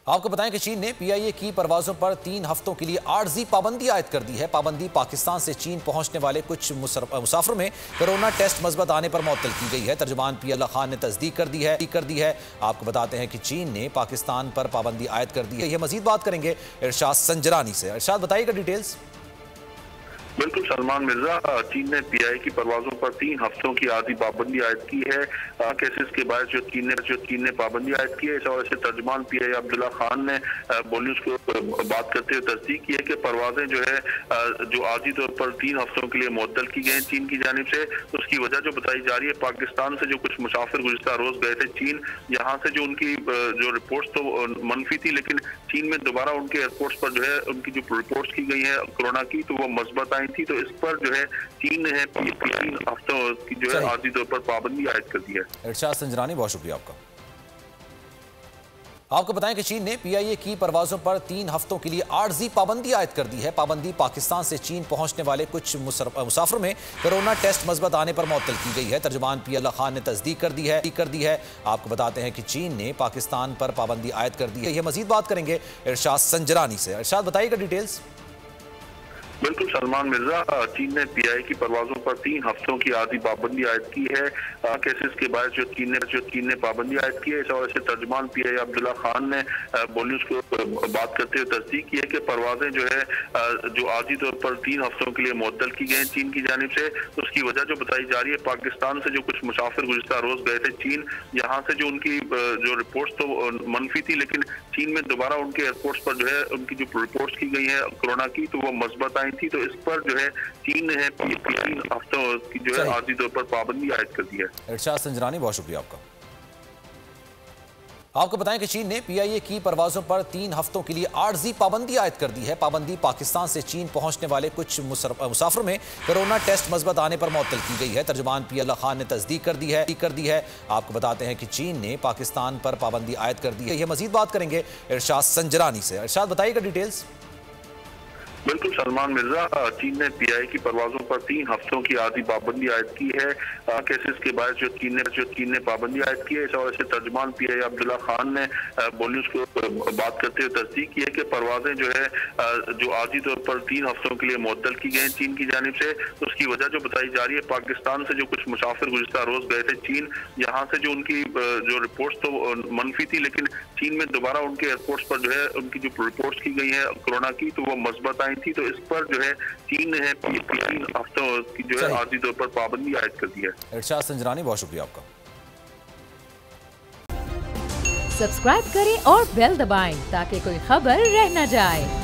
आपको बताएं कि चीन ने पीआईए की परवाजों पर 3 हफ्तों के लिए आर्जी पाबंदी आयद कर दी है। पाबंदी पाकिस्तान से चीन पहुंचने वाले कुछ मुसाफिरों में कोरोना टेस्ट मस्बत आने पर मुअत्तल की गई है। तर्जुमान पी अल्लाह खान ने तस्दीक कर दी है। आपको बताते हैं कि चीन ने पाकिस्तान पर पाबंदी आयद कर दी है। यह मजीद बात करेंगे इरशाद संजरानी से। इरशाद बताइएगा डिटेल्स। बिल्कुल सलमान मिर्जा, चीन ने पीआईए की परवाजों पर 3 हफ्तों की आधी पाबंदी आयद की है। केसेस के बाद जो चीन ने पाबंदी आयद की है, इस हवाले से तर्जुमान पीआईए अब्दुल्ला खान ने बोल न्यूज को बात करते हुए तस्दीक की है कि परवाजें जो है जो आर्जी तौर पर 3 हफ्तों के लिए मुअत्तल की गई हैं चीन की जानिब से। उसकी वजह जो बताई जा रही है, पाकिस्तान से जो कुछ मुसाफिर गुज़िश्ता रोज गए थे चीन, यहाँ से जो उनकी जो रिपोर्ट्स तो मनफी थी, लेकिन चीन में दोबारा उनके एयरपोर्ट्स पर जो है उनकी जो रिपोर्ट्स की गई है कोरोना की, तो वो मस्बत आई थी। तो इस पर जो है चीन ने 3 हफ्तों की जो है आर्जी तौर पर पाबंदी आयद कर दी है। इरशाद संजरानी, बहुत शुक्रिया आपका। आपको बताएं कि चीन ने पीआईए की परवाजों पर 3 हफ्तों के लिए आर्जी पाबंदी आयद कर दी है। पाबंदी पाकिस्तान से चीन पहुंचने वाले कुछ मुसाफिरों में कोरोना टेस्ट मस्बत आने पर मुअत्तल की गई है। तर्जुमान पी अल्लाह खान ने तस्दीक कर दी है। आपको बताते हैं कि चीन ने पाकिस्तान पर पाबंदी आयद कर दी है। यह मजीद बात करेंगे इरशाद संजरानी से। इरशाद बताइएगा डिटेल्स। बिल्कुल सलमान मिर्जा, चीन ने पीआईए की परवाजों पर 3 हफ्तों की आधी पाबंदी आयद की है। केसेस के बाद जो चीन ने पाबंदी आयद की है, इस हवाले से तर्जुमान पीआईए अब्दुल्ला खान ने बोल न्यूज को बात करते हुए तस्दीक की है कि परवाजें जो है जो आर्जी तौर पर 3 हफ्तों के लिए मुअत्तल की गई हैं चीन की जानिब से। उसकी वजह जो बताई जा रही है, पाकिस्तान से जो कुछ मुसाफिर गुज़िश्ता रोज गए थे चीन, यहाँ से जो उनकी जो रिपोर्ट्स तो मनफी थी, लेकिन चीन में दोबारा उनके एयरपोर्ट्स पर जो है उनकी जो रिपोर्ट्स की गई है कोरोना की, तो वो मस्बत थी। तो इस पर जो है चीन ने 3 हफ्तों की जो है आर्जी तौर पर पाबंदी आयद कर दी है। इरशाद संजरानी, बहुत शुक्रिया आपका। आपको बताएं कि चीन ने पीआईए की परवाजों पर 3 हफ्तों के लिए आर्जी पाबंदी आयद कर दी है। पाबंदी पाकिस्तान से चीन पहुंचने वाले कुछ मुसाफिरों में कोरोना टेस्ट मस्बत आने पर मुअत्तल की गई है। तर्जुमान पी अल्लाह खान ने तस्दीक कर दी है। आपको बताते हैं कि चीन ने पाकिस्तान पर पाबंदी आयद कर दी है। यह मजीद बात करेंगे इरशाद संजरानी से। इरशाद बताइएगा डिटेल्स। बिल्कुल सलमान मिर्जा, चीन ने पीआईए की परवाजों पर 3 हफ्तों की आधी पाबंदी आयद की है। केसेस के बाद जो चीन ने पाबंदी आयद की है, इस हवाले से तर्जुमान पीआईए अब्दुल्ला खान ने बोल न्यूज को बात करते हुए तस्दीक की है कि परवाजें जो है जो आर्जी तौर पर 3 हफ्तों के लिए मुअत्तल की गई हैं चीन की जानिब से। उसकी वजह जो बताई जा रही है, पाकिस्तान से जो कुछ मुसाफिर गुज़िश्ता रोज गए थे चीन, यहाँ से जो उनकी जो रिपोर्ट्स तो मनफी थी, लेकिन चीन में दोबारा उनके एयरपोर्ट्स पर जो है उनकी जो रिपोर्ट्स की गई है कोरोना की, तो वो मस्बत आई थी। तो इस पर जो है चीन ने 3 हफ्तों की जो है आर्जी तौर पर पाबंदी आयद कर दी है। इरशाद संजरानी, बहुत शुक्रिया आपका। सब्सक्राइब करें और बेल दबाएं ताकि कोई खबर रह न जाए।